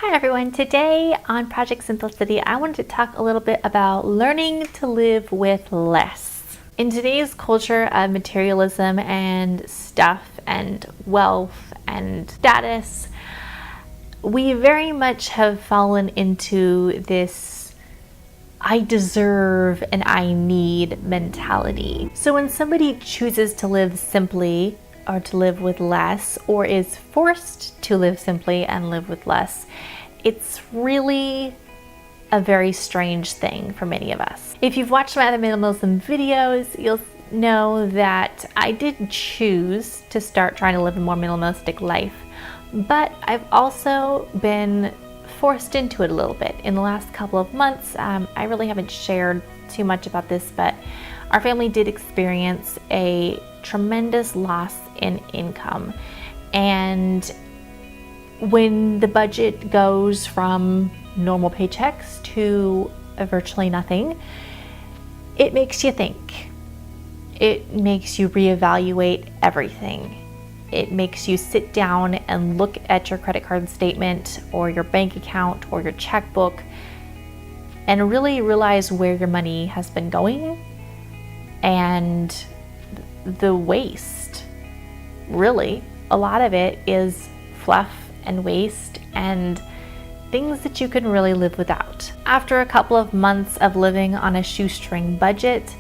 Hi everyone, today on Project Simplicity I wanted to talk a little bit about learning to live with less. In today's culture of materialism and stuff and wealth and status, we very much have fallen into this I deserve and I need mentality. So when somebody chooses to live simply or to live with less, or is forced to live simply and live with less, it's really a very strange thing for many of us. If you've watched my other minimalism videos, you'll know that I did choose to start trying to live a more minimalistic life, but I've also been forced into it a little bit. In the last couple of months, I really haven't shared too much about this, but our family did experience a tremendous loss in income. And when the budget goes from normal paychecks to virtually nothing, it makes you think. It makes you reevaluate everything. It makes you sit down and look at your credit card statement or your bank account or your checkbook and really realize where your money has been going and the waste. Really, a lot of it is fluff and waste and things that you can really live without. After a couple of months of living on a shoestring budget,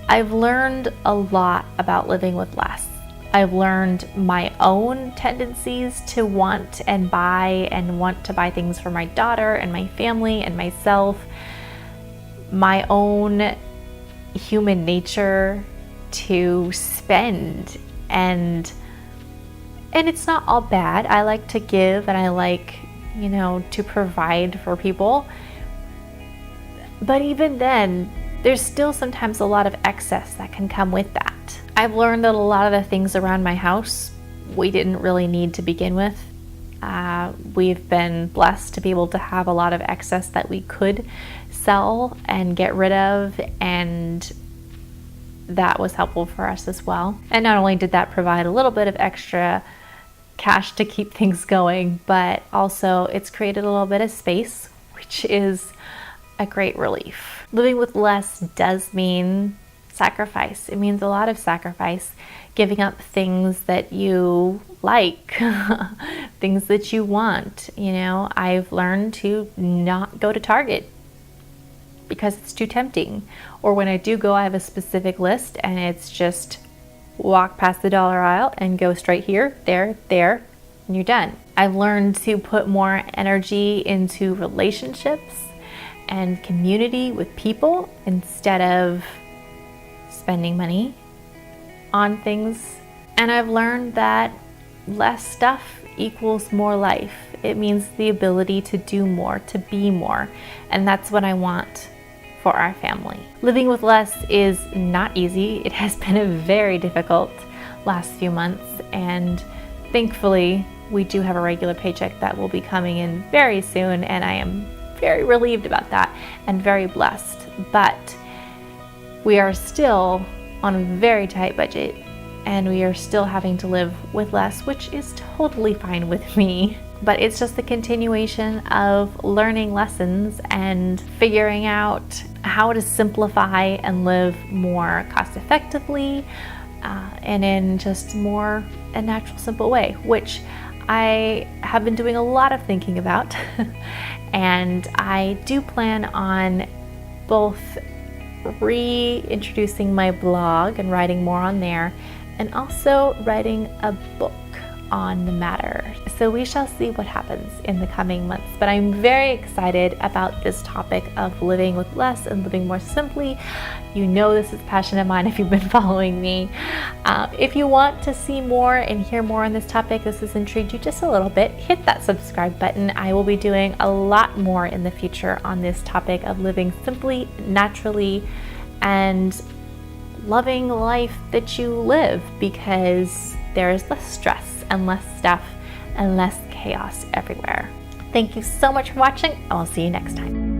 I've learned a lot about living with less. I've learned my own tendencies to want to buy things for my daughter and my family and myself, my own human nature to spend, and it's not all bad. I like to give and I like, to provide for people. But even then, there's still sometimes a lot of excess that can come with that. I've learned that a lot of the things around my house we didn't really need to begin with. We've been blessed to be able to have a lot of excess that we could sell and get rid of, and that was helpful for us as well. And not only did that provide a little bit of extra cash to keep things going, but also it's created a little bit of space, which is a great relief. Living with less does mean sacrifice. It means a lot of sacrifice, giving up things that you like, things that you want. I've learned to not go to Target because it's too tempting. Or when I do go, I have a specific list and it's just walk past the dollar aisle and go straight here, there, and you're done. I've learned to put more energy into relationships and community with people instead of spending money on things. And I've learned that less stuff equals more life. It means the ability to do more, to be more. And that's what I want for our family. Living with less is not easy. It has been a very difficult last few months, and thankfully we do have a regular paycheck that will be coming in very soon, and I am very relieved about that and very blessed. But we are still on a very tight budget and we are still having to live with less, which is totally fine with me. But it's just the continuation of learning lessons and figuring out how to simplify and live more cost effectively and in just more a natural, simple way, which I have been doing a lot of thinking about. And I do plan on both reintroducing my blog and writing more on there, and also writing a book on the matter. So we shall see what happens in the coming months, but I'm very excited about this topic of living with less and living more simply. This is a passion of mine if you've been following me. If you want to see more and hear more on this topic, this has intrigued you just a little bit, hit that subscribe button. I will be doing a lot more in the future on this topic of living simply, naturally, and loving life that you live, because there is less stress and less stuff and less chaos everywhere. Thank you so much for watching. I'll see you next time.